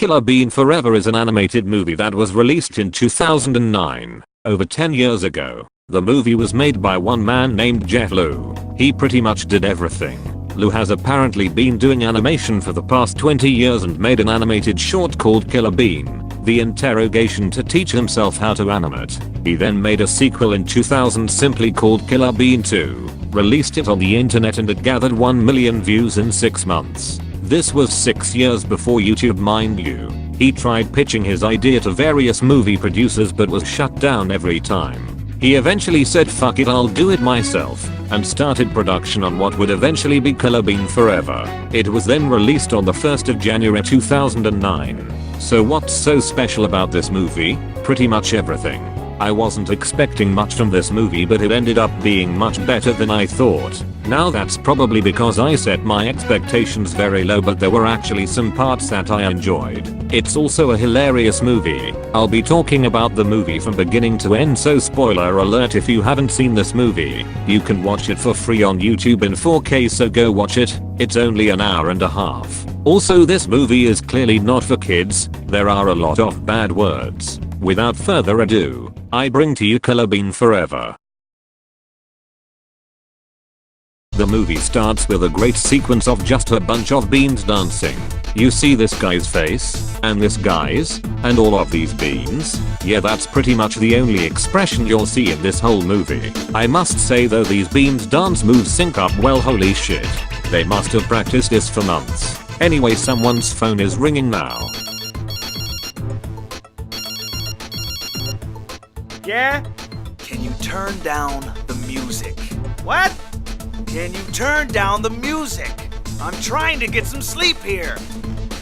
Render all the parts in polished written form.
Killer Bean Forever is an animated movie that was released in 2009, over 10 years ago. The movie was made by one man named Jeff Liu. He pretty much did everything. Liu has apparently been doing animation for the past 20 years and made an animated short called Killer Bean: The Interrogation to teach himself how to animate. He then made a sequel in 2000 simply called Killer Bean 2, released it on the internet, and it gathered 1 million views in 6 months. This was 6 years before YouTube, mind you. He tried pitching his idea to various movie producers but was shut down every time. He eventually said fuck it, I'll do it myself, and started production on what would eventually be Killer Bean Forever. It was then released on the 1st of January 2009. So what's so special about this movie? Pretty much everything. I wasn't expecting much from this movie, but it ended up being much better than I thought. Now that's probably because I set my expectations very low, but there were actually some parts that I enjoyed. It's also a hilarious movie. I'll be talking about the movie from beginning to end, so spoiler alert if you haven't seen this movie. You can watch it for free on YouTube in 4K, so go watch it. It's only an hour and a half. Also, this movie is clearly not for kids. There are a lot of bad words. Without further ado, I bring to you Killer Bean Forever. The movie starts with a great sequence of just a bunch of beans dancing. You see this guy's face, and this guy's, and all of these beans. Yeah, that's pretty much the only expression you'll see in this whole movie. I must say though, these beans dance moves sync up well, holy shit. They must have practiced this for months. Anyway, someone's phone is ringing now. Yeah? Can you turn down the music? What? Can you turn down the music? I'm trying to get some sleep here.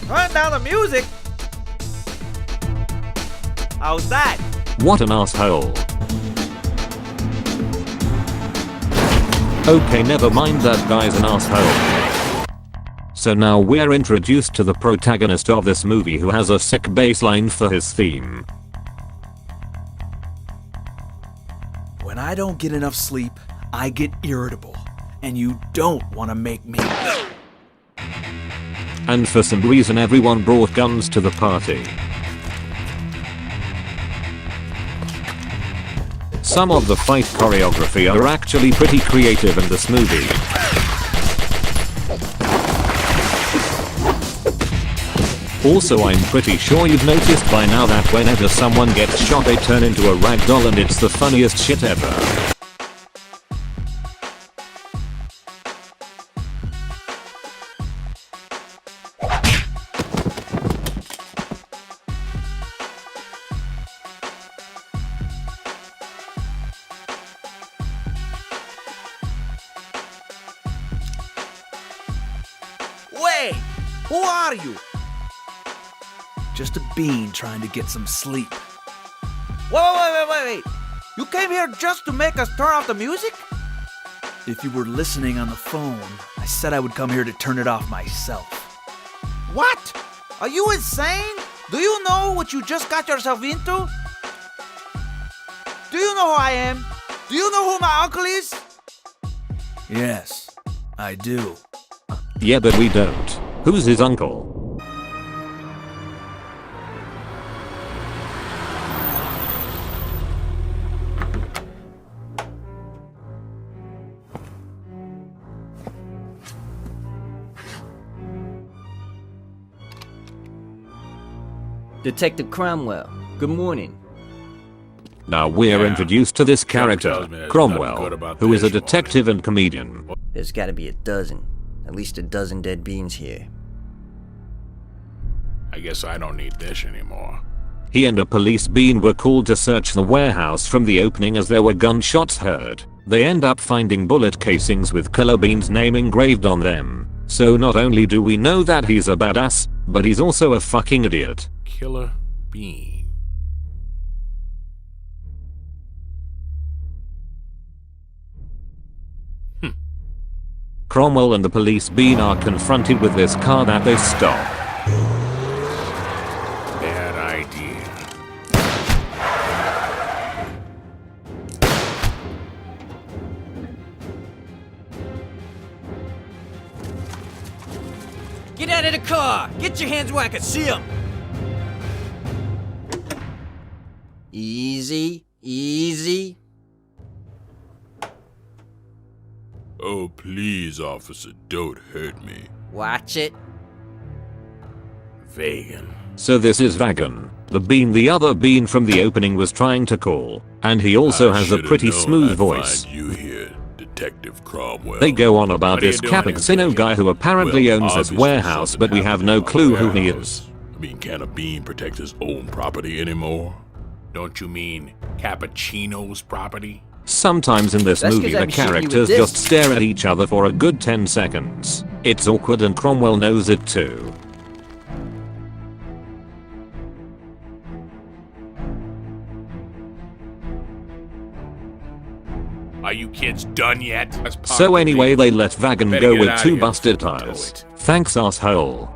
Turn down the music? How's that? What an asshole. Okay, never mind, that guy's an asshole. So now we're introduced to the protagonist of this movie, who has a sick bass line for his theme. When I don't get enough sleep, I get irritable. And you don't want to make me. And for some reason everyone brought guns to the party. Some of the fight choreography are actually pretty creative in this movie. Also, I'm pretty sure you've noticed by now that whenever someone gets shot they turn into a ragdoll, and it's the funniest shit ever. Wait! Who are you? Just a bean trying to get some sleep. Wait. You came here just to make us turn off the music? If you were listening on the phone, I said I would come here to turn it off myself. What? Are you insane? Do you know what you just got yourself into? Do you know who I am? Do you know who my uncle is? Yes, I do. Yeah, but we don't. Who's his uncle? Detective Cromwell, good morning. Now we're introduced to this character, Cromwell, who is a detective and comedian. There's gotta be a dozen. At least a dozen dead beans here. I guess I don't need this anymore. He and a police bean were called to search the warehouse from the opening as there were gunshots heard. They end up finding bullet casings with Killer Bean's name engraved on them. So not only do we know that he's a badass, but he's also a fucking idiot. Killer Bean. Cromwell and the police bean are confronted with this car that they stop. Bad idea. Get out of the car! Get your hands where I can see them! Easy, easy. Oh, please, officer, don't hurt me. Watch it. Vegan. So this is Vagan, the bean the other bean from the opening was trying to call, and he also I has a should've pretty known smooth I'd voice. find you here, Detective Cromwell. They go on about What are you this doing in Capixino Vegas? guy who apparently Well, owns this obviously warehouse, something but we have happened no in my clue who he warehouse. is. I mean, can a bean protect his own property anymore? Don't you mean Cappuccino's property? Sometimes in this That's 'cause movie the I'm shooting you with characters this. just stare at each other for a good 10 seconds. It's awkward and Cromwell knows it too. Are you kids done yet? So anyway they let Vagan Better go get with outta 2 here busted before we tires. tow it. Thanks asshole.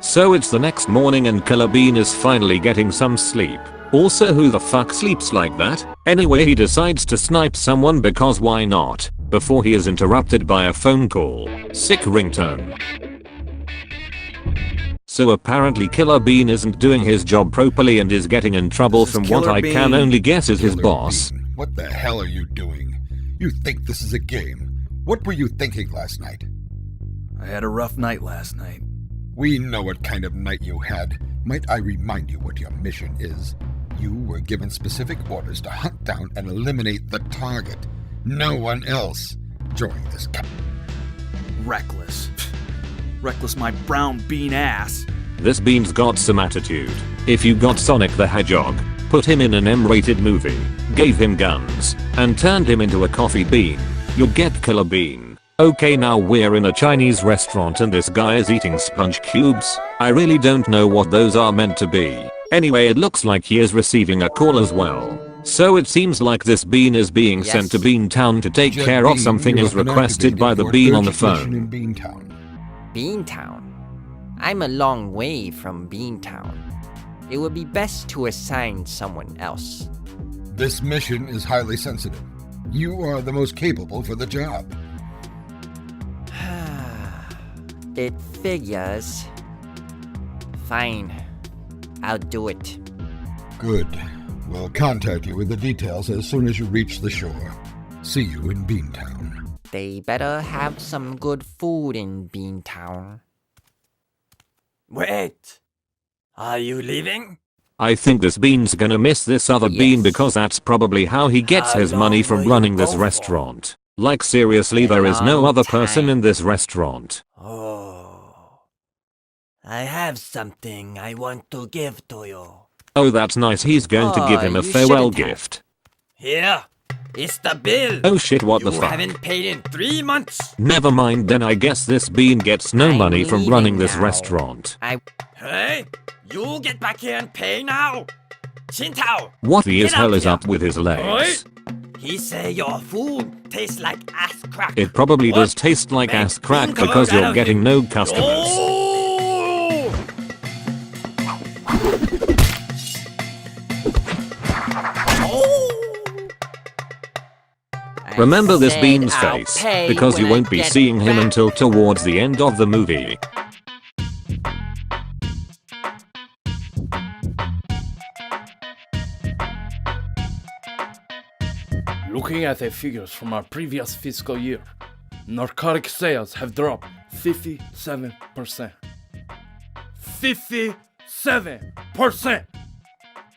So it's the next morning and Killer Bean is finally getting some sleep. Also, who the fuck sleeps like that? Anyway, he decides to snipe someone because why not? Before he is interrupted by a phone call. Sick ringtone. So apparently Killer Bean isn't doing his job properly and is getting in trouble This is from what Killer I can Bean. only guess is his Killer boss. Bean, what the hell are you doing? You think this is a game? What were you thinking last night? I had a rough night last night. We know what kind of night you had. Might I remind you what your mission is? You were given specific orders to hunt down and eliminate the target. No one else. Join this camp. Reckless. Reckless my brown bean ass. This bean's got some attitude. If you got Sonic the Hedgehog, put him in an M-rated movie, gave him guns, and turned him into a coffee bean, you'll get Killer Bean. Okay, now we're in a Chinese restaurant and this guy is eating sponge cubes. I really don't know what those are meant to be. Anyway, it looks like he is receiving a call as well. So it seems like this bean is being Yes. sent to Beantown to take Jet care of Bean, something you is have been requested by activated the for bean on the urgent mission phone. in Beantown. Beantown. I'm a long way from Beantown. It would be best to assign someone else. This mission is highly sensitive. You are the most capable for the job. It figures. Fine. I'll do it. Good. We'll contact you with the details as soon as you reach the shore. See you in Beantown. They better have some good food in Beantown. Wait! Are you leaving? I think this bean's gonna miss this other bean Yes. because that's probably how he gets How his money long from will you running this go for? restaurant. Like seriously, A there is no long other person time. in this restaurant. Oh. I have something I want to give to you. Oh, that's nice. He's going to give him a you farewell shouldn't have. gift. Here! It's the bill! Oh shit, what the you fuck? haven't paid in 3 months! Never mind, then I guess this bean gets no I'm money from leaving running this now. restaurant. Hey! You get back here and pay now! Qintao! What the Get hell up is here. up with his legs? He say your food tastes like ass crack. It probably What? does taste like Make ass crack bean come because out you're of getting him. no customers. Oh! I Remember this said bean's I'll face, pay because you when I won't be get seeing him back. until towards the end of the movie. Looking at the figures from our previous fiscal year, narcotic sales have dropped 57%. 57%!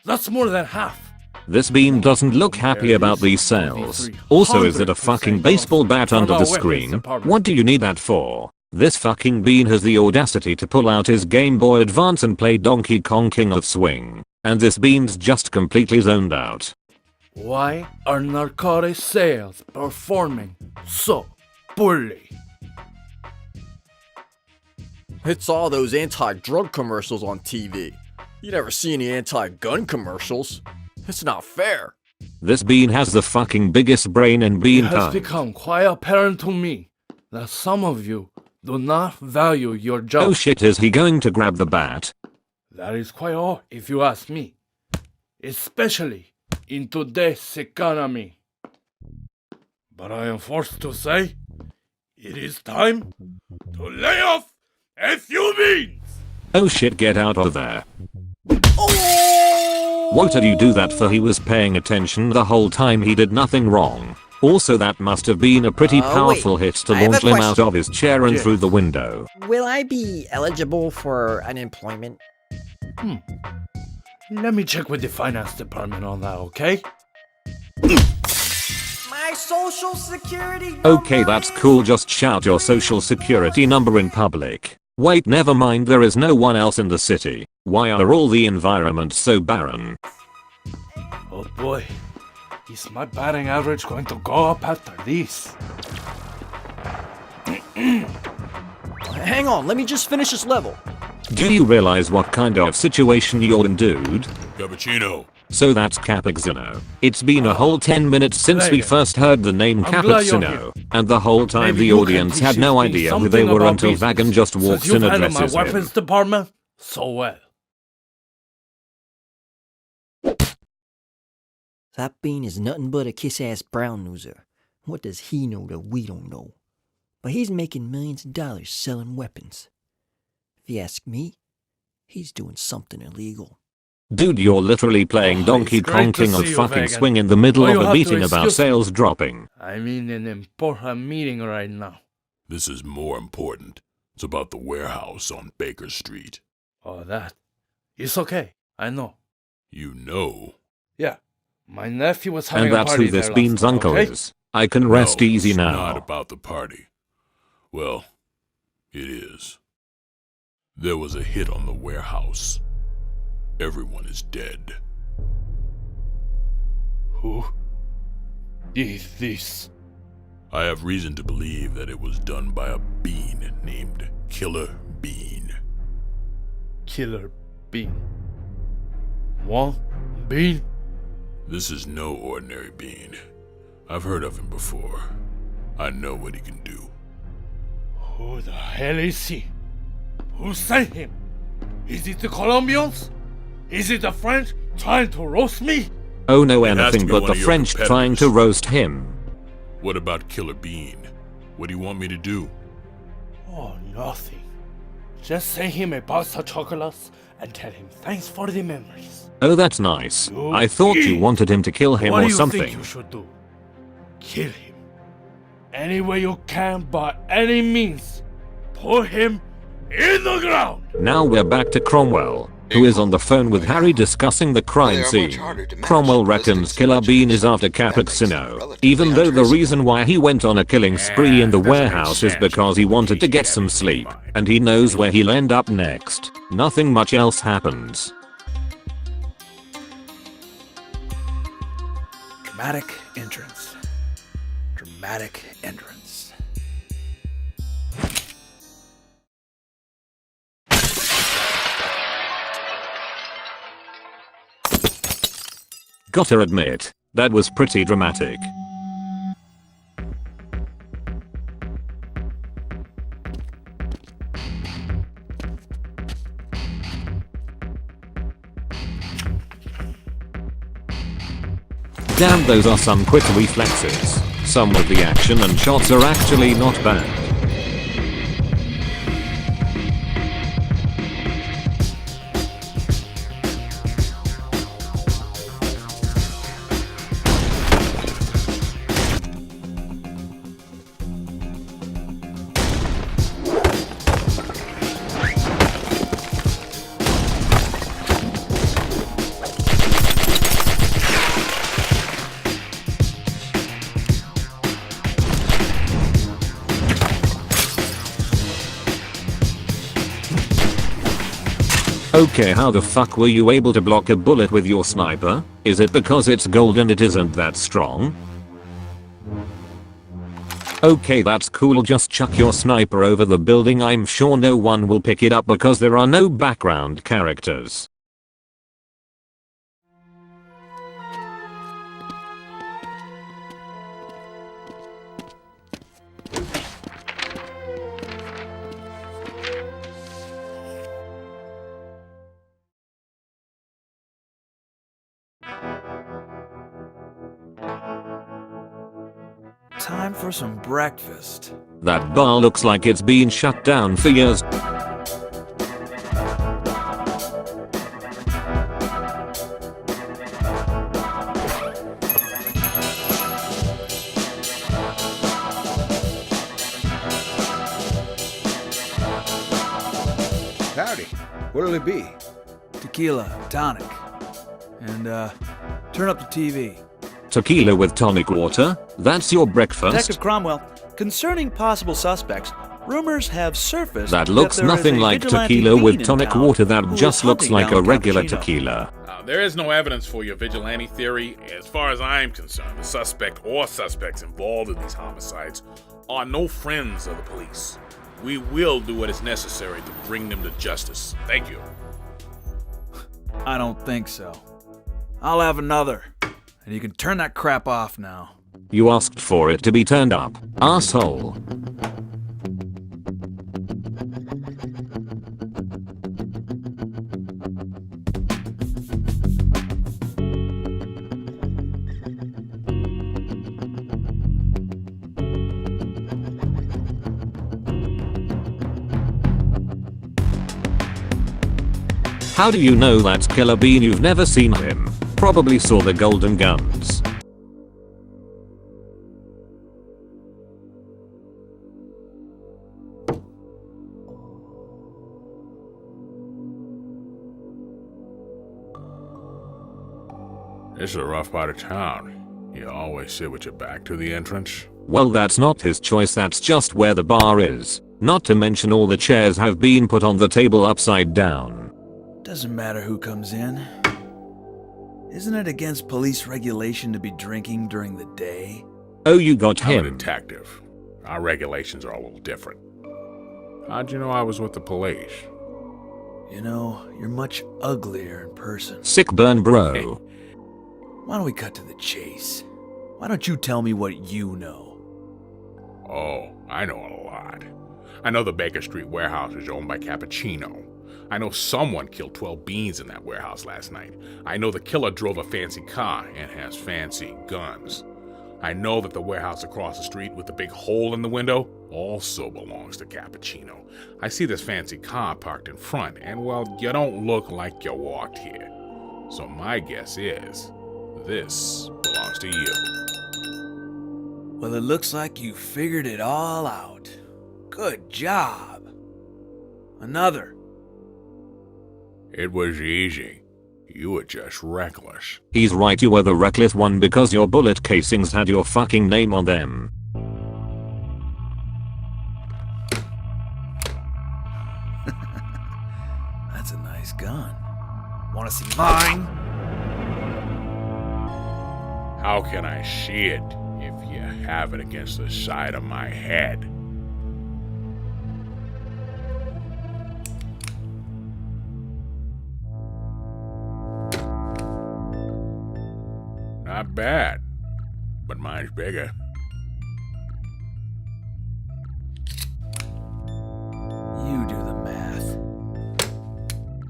That's more than half. This bean doesn't look happy about these sales. Also, is it a fucking baseball bat under the screen? What do you need that for? This fucking bean has the audacity to pull out his Game Boy Advance and play Donkey Kong King of Swing. And this bean's just completely zoned out. Why are narcotic sales performing so poorly? It's all those anti-drug commercials on TV. You never see any anti-gun commercials. It's not fair. This bean has the fucking biggest brain in bean It has time. become quite apparent to me that some of you do not value your job. Oh shit, is he going to grab the bat? That is quite all, if you ask me. Especially in today's economy. But I am forced to say, it is time to lay off a few beans! Oh shit, get out of there. Oh! What did you do that for? He was paying attention the whole time. He did nothing wrong. Also, that must have been a pretty powerful hit to I have launch a him question. out of his chair and through the window. Will I be eligible for unemployment? Let me check with the finance department on that, okay? My social security number Okay, that's cool. Just shout your social security number in public. Wait, never mind, there is no one else in the city. Why are all the environments so barren? Oh boy. Is my batting average going to go up after this? Hang on, let me just finish this level. Do you realize what kind of situation you're in, dude? Cappuccino. So that's Capuccino. It's been a whole 10 minutes since we Megan, first heard the name I'm glad you're Capuccino, and the whole time Maybe the you can audience teach had no me idea who they something were about until business, Vagan just since walks you've in and handled addresses my him. weapons department so well. That bean is nothing but a kiss-ass brown noser. What does he know that we don't know? But he's making millions of dollars selling weapons. If you ask me, he's doing something illegal. Dude, you're literally playing Donkey it's great Kong to King of see you, fucking Vagan. swing in the middle Oh, of you a have to meeting about excuse me. sales dropping. I'm in an important meeting right now. This is more important. It's about the warehouse on Baker Street. Oh, that. It's okay. I know. You know. Yeah. My nephew was having And a that's party who this there bean's last night, uncle okay? is. I can rest No, easy it's now. not about the party. Well, it is. There was a hit on the warehouse. Everyone is dead. Who did this? I have reason to believe that it was done by a bean named Killer Bean. Killer Bean. One bean? This is no ordinary bean. I've heard of him before. I know what he can do. Who the hell is he? Who sent him? Is it the Colombians? Is it the French trying to roast me? Oh no, It has to anything be but one the of your French trying to competitors. roast him. What about Killer Bean? What do you want me to do? Oh, nothing. Just send him a box of chocolates and tell him thanks for the memories. Oh, that's nice. You I thought you idiot. wanted him to kill him What or do you something. think you should do? Kill him. Any way you can, by any means. Put him in the ground. Now we're back to Cromwell, who is on the phone with Harry discussing the crime They are scene. much harder to match Cromwell than reckons listed Killer Bean signatures. is after That makes them Capuccino, relatively even though the untraceable. reason why he went on a killing spree in the doesn't make warehouse is sense. because he wanted to get some sleep, and he knows where he'll end up next. Nothing much else happens. Dramatic entrance. Dramatic entrance. Gotta admit, that was pretty dramatic. Damn, those are some quick reflexes. Some of the action and shots are actually not bad. Okay, how the fuck were you able to block a bullet with your sniper? Is it because it's gold and it isn't that strong? Okay, that's cool, just chuck your sniper over the building. I'm sure no one will pick it up because there are no background characters. Time for some breakfast. That bar looks like it's been shut down for years. What'll it be? Tequila, tonic. And, turn up the TV. Tequila with tonic water? That's your breakfast? Detective Cromwell, concerning possible suspects, rumors have surfaced That looks there is nothing a like vigilante tequila with fiend in tonic town water. That who is just looks hunting like a down regular Cappuccino. tequila. There is no evidence for your vigilante theory. As far as I'm concerned, the suspect or suspects involved in these homicides are no friends of the police. We will do what is necessary to bring them to justice. Thank you. I don't think so. I'll have another. And you can turn that crap off now. You asked for it to be turned up, asshole. How do you know that's Killer Bean? You've never seen him. Probably saw the Golden Guns. This is a rough part of town. You always sit with your back to the entrance. Well, that's not his choice, that's just where the bar is. Not to mention all the chairs have been put on the table upside down. Doesn't matter who comes in. Isn't it against police regulation to be drinking during the day? Oh, you got I'm a him. detective. Our regulations are a little different. How'd you know I was with the police? You know, you're much uglier in person. Sick burn, bro. Why don't we cut to the chase? Why don't you tell me what you know? Oh, I know a lot. I know the Baker Street warehouse is owned by Cappuccino. I know someone killed 12 beans in that warehouse last night. I know the killer drove a fancy car and has fancy guns. I know that the warehouse across the street with the big hole in the window also belongs to Cappuccino. I see this fancy car parked in front, and well, you don't look like you walked here. So my guess is, this belongs to you. Well, it looks like you figured it all out. Good job. Another. It was easy. You were just reckless. He's right, you were the reckless one because your bullet casings had your fucking name on them. That's a nice gun. Wanna see mine? How can I see it if you have it against the side of my head? Not bad, but mine's bigger. You do the math.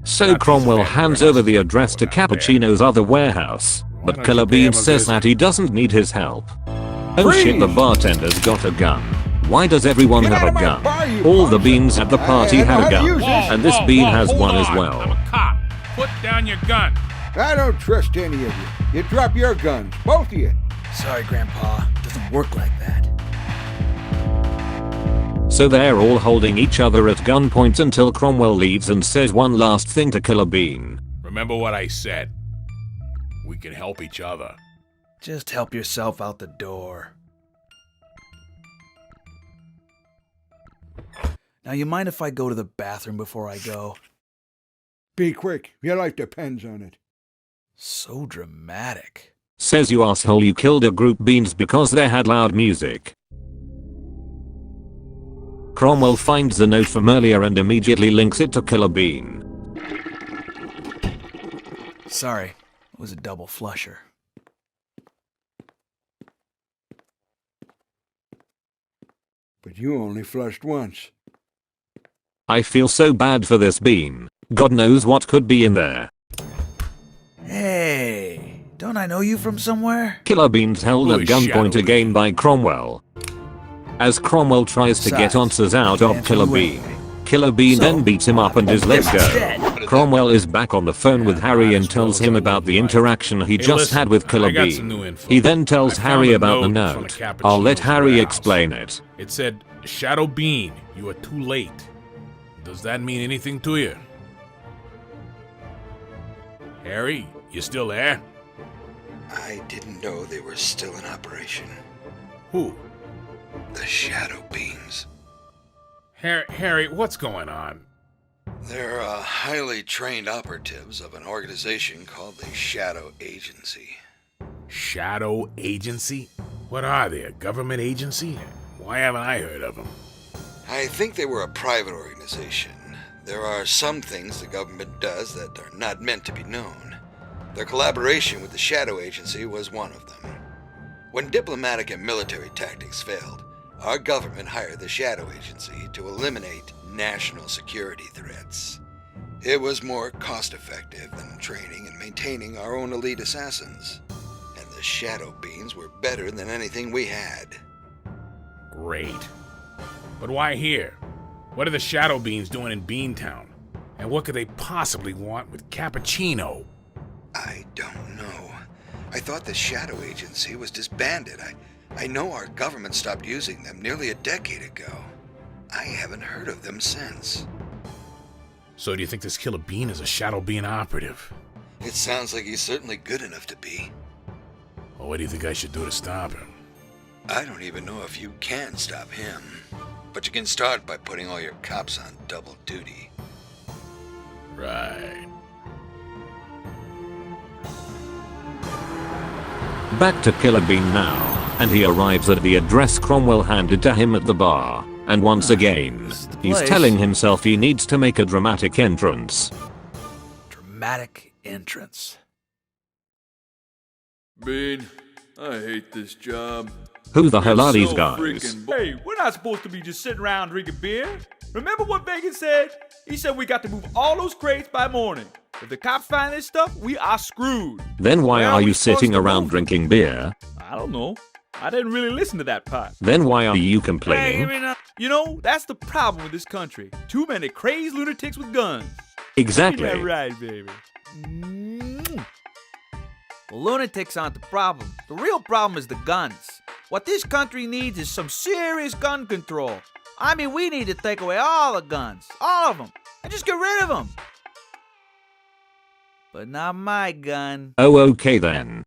So Cromwell hands over the address to Cappuccino's other warehouse, but Killer Bean says that he doesn't need his help. Oh shit, the bartender's got a gun. Why does everyone have a gun? All the beans at the party had a gun, and this bean has one as well. I'm a cop. Put down your gun. I don't trust any of you. You drop your guns, both of you. Sorry, Grandpa. Doesn't work like that. So they're all holding each other at gunpoint until Cromwell leaves and says one last thing to Killer Bean. Remember what I said. We can help each other. Just help yourself out the door. Now, you mind if I go to the bathroom before I go? Be quick. Your life depends on it. So dramatic. Says you asshole, you killed a group beans because they had loud music. Cromwell finds the note from earlier and immediately links it to Killer Bean. Sorry, it was a double flusher. But you only flushed once. I feel so bad for this bean. God knows what could be in there. Hey, don't I know you from somewhere? Killer Bean's held at gunpoint again by Cromwell. As Cromwell tries to get answers out of Killer Bean, Killer Bean then beats him up and is let go. Cromwell is back on the phone with Harry and tells him about the interaction he just had with Killer Bean. He then tells Harry about the note. I'll let Harry explain it. It said, Shadow Bean, you are too late. Does that mean anything to you? Harry, you still there? I didn't know they were still in operation. Who? The Shadow Beings. Harry, what's going on? They're highly trained operatives of an organization called the Shadow Agency. Shadow Agency? What are they, a government agency? Why haven't I heard of them? I think they were a private organization. There are some things the government does that are not meant to be known. Their collaboration with the Shadow Agency was one of them. When diplomatic and military tactics failed, our government hired the Shadow Agency to eliminate national security threats. It was more cost-effective than training and maintaining our own elite assassins. And the Shadow Beings were better than anything we had. Great. But why here? What are the Shadow Beings doing in Beantown? And what could they possibly want with Cappuccino? I don't know. I thought the Shadow Agency was disbanded. I know our government stopped using them nearly a decade ago. I haven't heard of them since. So do you think this Killer Bean is a Shadow Bean operative? It sounds like he's certainly good enough to be. Well, what do you think I should do to stop him? I don't even know if you can stop him. But you can start by putting all your cops on double duty. Right. Back to Killer Bean now, and he arrives at the address Cromwell handed to him at the bar, and once again, he's place. telling himself he needs to make a dramatic entrance. Dramatic entrance. Bean, I hate this job. Who the hell are It's these so guys? Hey, we're not supposed to be just sitting around drinking beer. Remember what Vegas said? He said we got to move all those crates by morning. If the cops find this stuff, we are screwed. Then why Where are we you supposed sitting to around move? drinking beer? I don't know. I didn't really listen to that part. Then why are you Hey, complaining? you know, that's the problem with this country. Too many crazed lunatics with guns. Exactly. Ain't that right, baby? The lunatics aren't the problem. The real problem is the guns. What this country needs is some serious gun control. I mean, we need to take away all the guns. All of them. And just get rid of them. But not my gun. Oh, okay then.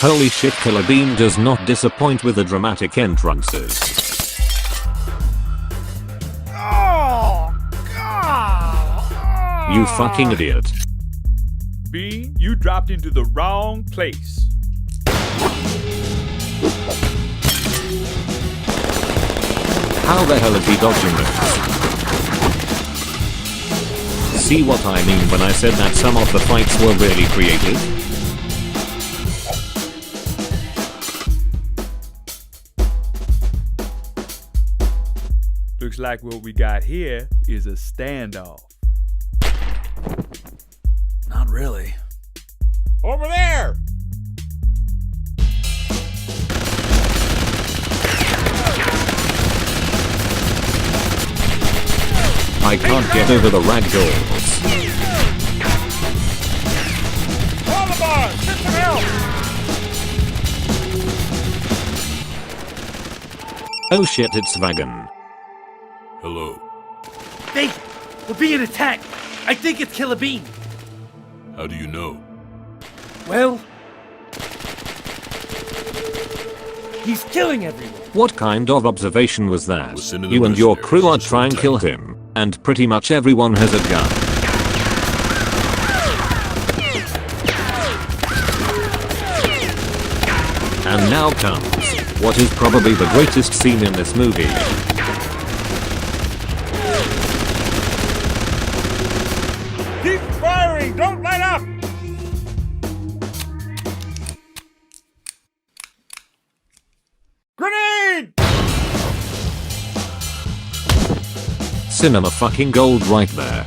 Holy shit, Killer Bean does not disappoint with the dramatic entrances. Oh, God. You fucking idiot. Bean, you dropped into the wrong place. How the hell is he dodging this? See what I mean when I said that some of the fights were really creative? Looks like what we got here is a standoff. Not really. Over there! I can't get over the ragdolls. All the bars! Get some help! Oh shit, it's Vagan. Hello. Hey, we're being attacked. I think it's Killer Bean. How do you know? Well, he's killing everyone. What kind of observation was that? Listen to the You and your mercenaries, crew are it's trying to so kill tight. him, and pretty much everyone has a gun. And now comes what is probably the greatest scene in this movie. Keep firing! Don't let up! Grenade! Cinema fucking gold right there.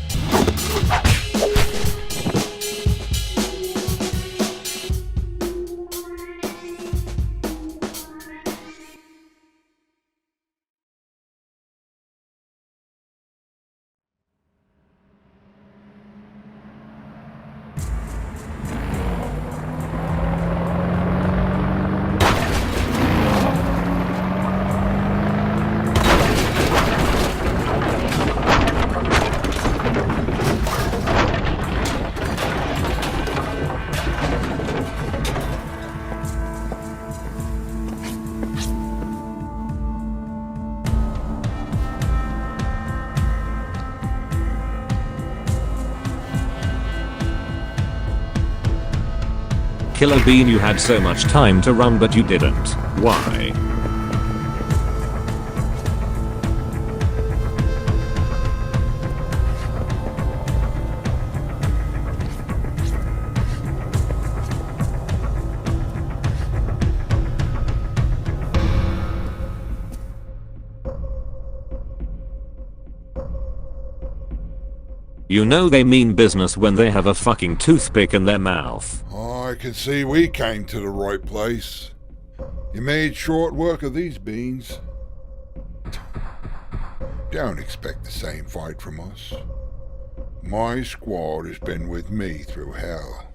Killer Bean, you had so much time to run but you didn't. Why? You know they mean business when they have a fucking toothpick in their mouth. I can see we came to the right place. You made short work of these beans. Don't expect the same fight from us. My squad has been with me through hell.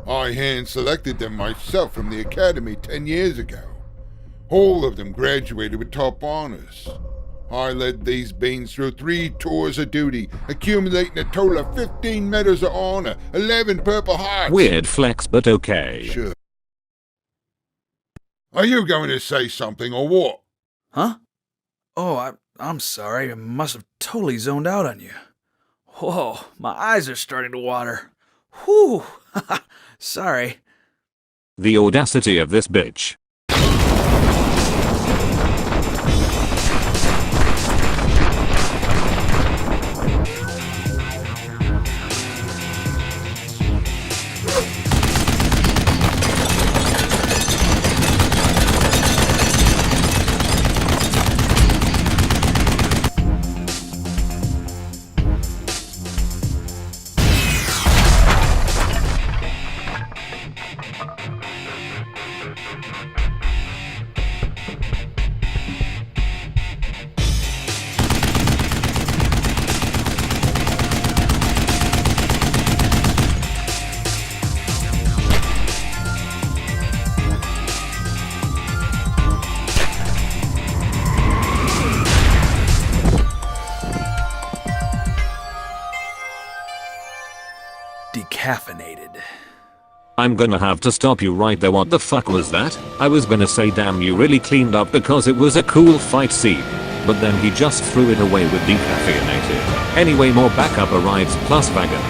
I hand-selected them myself from the academy 10 years ago. All of them graduated with top honors. I led these beans through 3 tours of duty, accumulating a total of 15 medals of honor, 11 purple hearts. Weird flex, but okay. Sure. Are you going to say something or what? Huh? Oh, I'm sorry. I must have totally zoned out on you. Whoa, my eyes are starting to water. Whew. Sorry. The audacity of this bitch. Decaffeinated. I'm gonna have to stop you right there. What the fuck was that? I was gonna say damn, you really cleaned up because it was a cool fight scene. But then he just threw it away with decaffeinated. Anyway, more backup arrives plus wagon.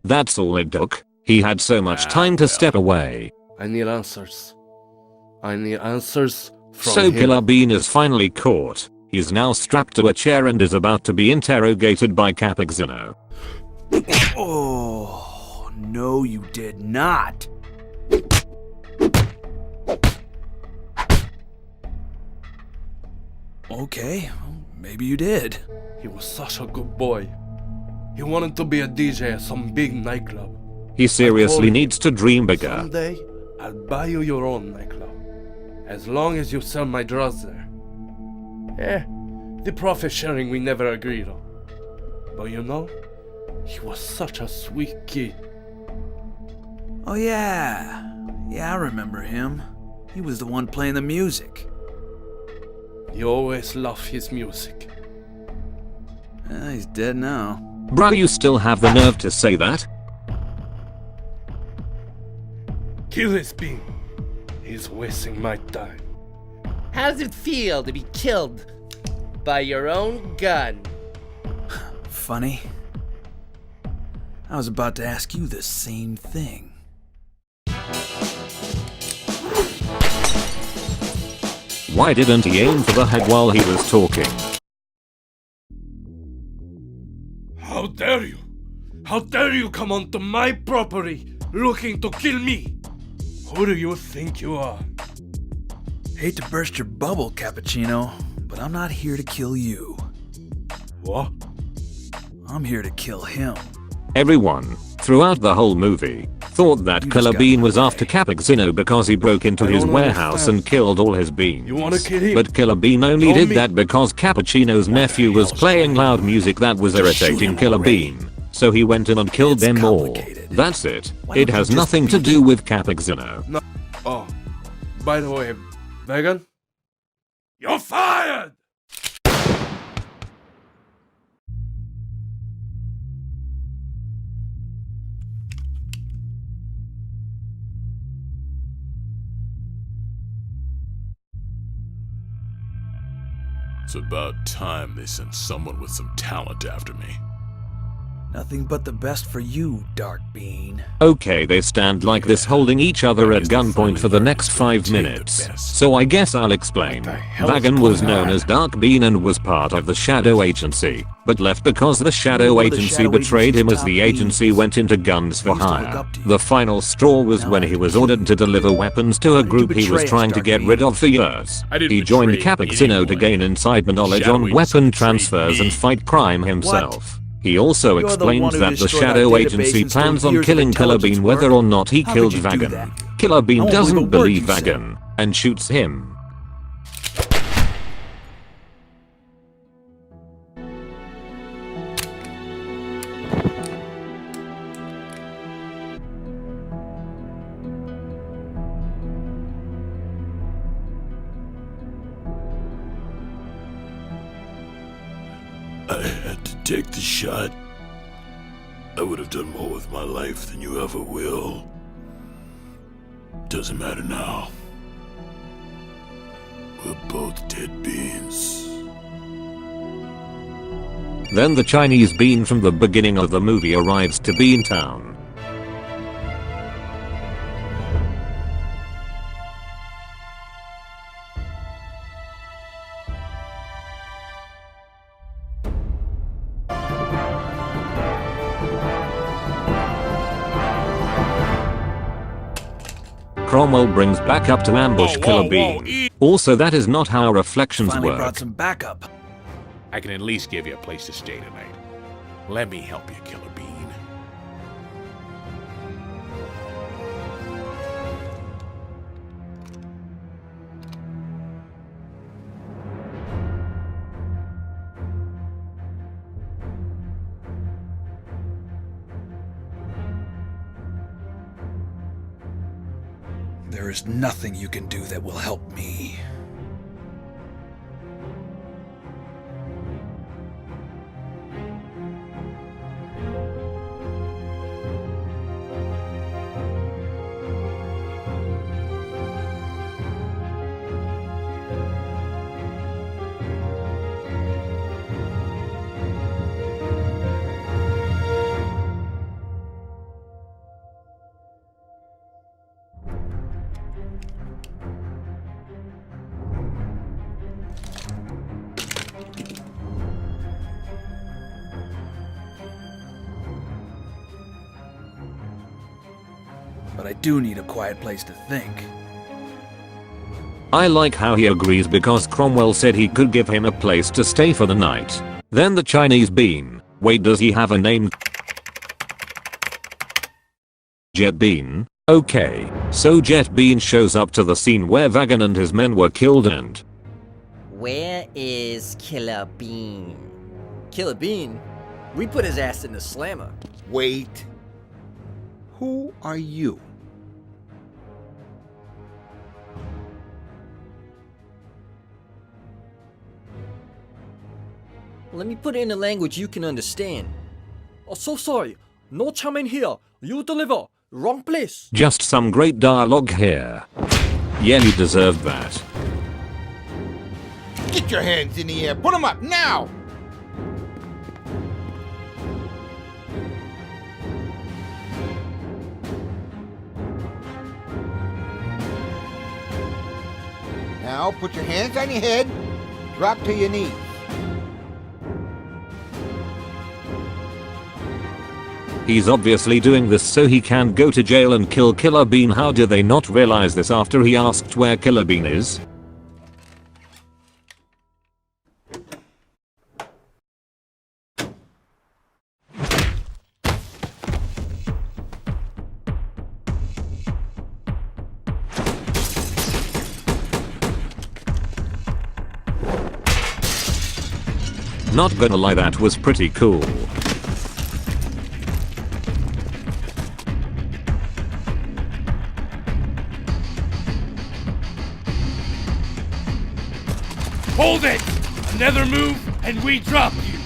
That's all it took. He had so much time to step away. I need answers. I need answers from So him. Killer Bean is finally caught. He's now strapped to a chair and is about to be interrogated by Capixino. Oh, no you did not. Okay, well, maybe you did. He was such a good boy. He wanted to be a DJ at some big nightclub. He seriously needs to dream bigger. Someday, I'll buy you your own nightclub. As long as you sell my drugs there. The profit sharing we never agreed on. But you know, he was such a sweet kid. Oh yeah. Yeah, I remember him. He was the one playing the music. You always loved his music. He's dead now. Bruh, you still have the nerve to say that? Kill this bean. He's wasting my time. How does it feel to be killed by your own gun? Funny. I was about to ask you the same thing. Why didn't he aim for the head while he was talking? How dare you? How dare you come onto my property looking to kill me? Who do you think you are? Hate to burst your bubble, Cappuccino, but I'm not here to kill you. What? I'm here to kill him. Everyone, throughout the whole movie, thought that Killer Bean was after Capixino because he broke into his warehouse and killed all his beans. You wanna kill him? But Killer Bean only did that because Cappuccino's nephew was playing loud music that was irritating Killer Bean. So he went in and killed them all. That's it. It has nothing to do with Capixino. No. Oh, by the way, Megan, you're fired! It's about time they sent someone with some talent after me. Nothing but the best for you, Dark Bean. Okay, they stand like this holding each other at gunpoint for the next 5 minutes. So I guess I'll explain. Vagan was known as Dark Bean and was part of the Shadow Agency, but left because the Shadow Agency betrayed him as the agency went into guns for hire. The final straw was when he was ordered to deliver weapons to a group he was trying to get rid of for years. He joined Capixino to gain insider knowledge on weapon transfers and fight crime himself. He also explains that the Shadow Agency plans on killing Killer Bean whether or not he killed Vagan. Killer Bean doesn't believe Vagan and shoots him. I had to take the shot. I would have done more with my life than you ever will. Doesn't matter now. We're both dead beans. Then the Chinese Bean from the beginning of the movie arrives to Bean Town. Cromwell brings backup to ambush Killer Bean. Also, that is not how reflections Finally work. brought some backup. I can at least give you a place to stay tonight. Let me help you, Killer Bean. There is nothing you can do that will help me. But I do need a quiet place to think. I like how he agrees because Cromwell said he could give him a place to stay for the night. Then the Chinese Bean. Wait, does he have a name? Jet Bean? Okay, so Jet Bean shows up to the scene where Vagan and his men were killed and... Where is Killer Bean? Killer Bean? We put his ass in the slammer. Wait. Who are you? Let me put it in a language you can understand. Oh, so sorry. No charm in here. You deliver. Wrong place. Just some great dialogue here. Yeah, you deserved that. Get your hands in the air. Put them up now. Now put your hands on your head. Drop to your knees. He's obviously doing this so he can go to jail and kill Killer Bean. How did they not realize this after he asked where Killer Bean is? Not gonna lie, that was pretty cool. Hold it! Another move and we drop you!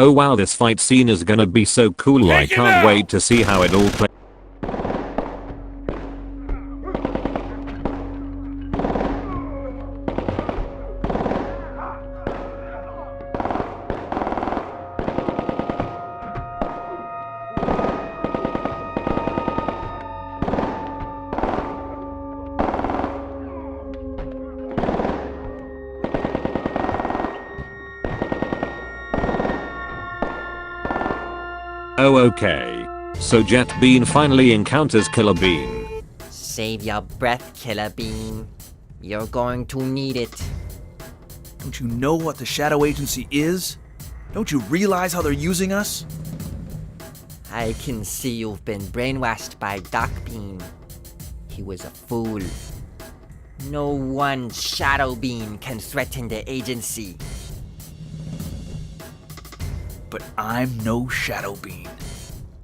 Oh wow, this fight scene is gonna be so cool. I can't wait to see how it all plays. Oh okay. So Jet Bean finally encounters Killer Bean. Save your breath, Killer Bean. You're going to need it. Don't you know what the Shadow Agency is? Don't you realize how they're using us? I can see you've been brainwashed by Doc Bean. He was a fool. No one Shadow Bean can threaten the agency. But I'm no Shadow Bean.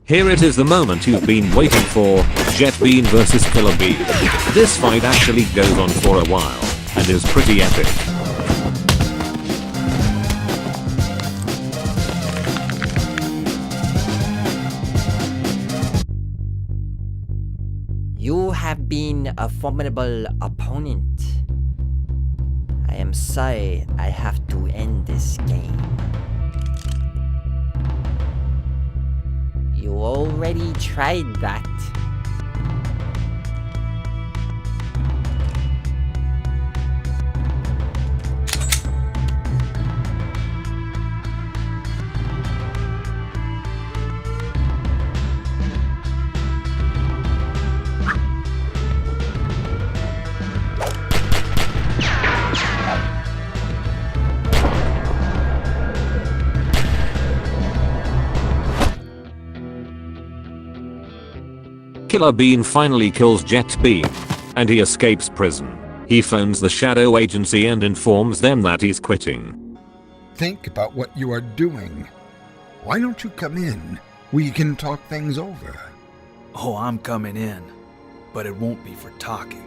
Here it is, the moment you've been waiting for, Jet Bean versus Killer Bean. This fight actually goes on for a while, and is pretty epic. You have been a formidable opponent. I am sorry I have to end this game. You already tried that. Killer Bean finally kills Jet Bean, and he escapes prison. He phones the Shadow Agency and informs them that he's quitting. Think about what you are doing. Why don't you come in? We can talk things over. Oh, I'm coming in. But it won't be for talking.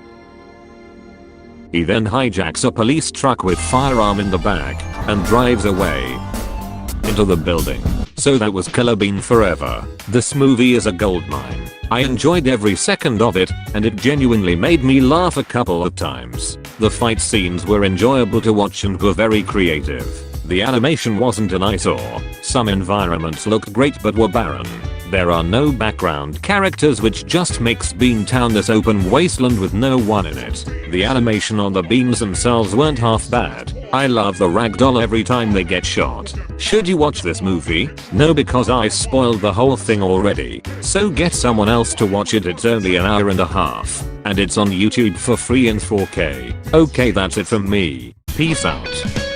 He then hijacks a police truck with firearm in the back, and drives away into the building. So that was Killer Bean forever. This movie is a goldmine. I enjoyed every second of it, and it genuinely made me laugh a couple of times. The fight scenes were enjoyable to watch and were very creative. The animation wasn't an eyesore. Some environments looked great but were barren. There are no background characters, which just makes Beantown this open wasteland with no one in it. The animation on the beans themselves weren't half bad. I love the ragdoll every time they get shot. Should you watch this movie? No, because I spoiled the whole thing already. So get someone else to watch it. It's only an hour and a half. And it's on YouTube for free in 4K. Okay, that's it from me. Peace out.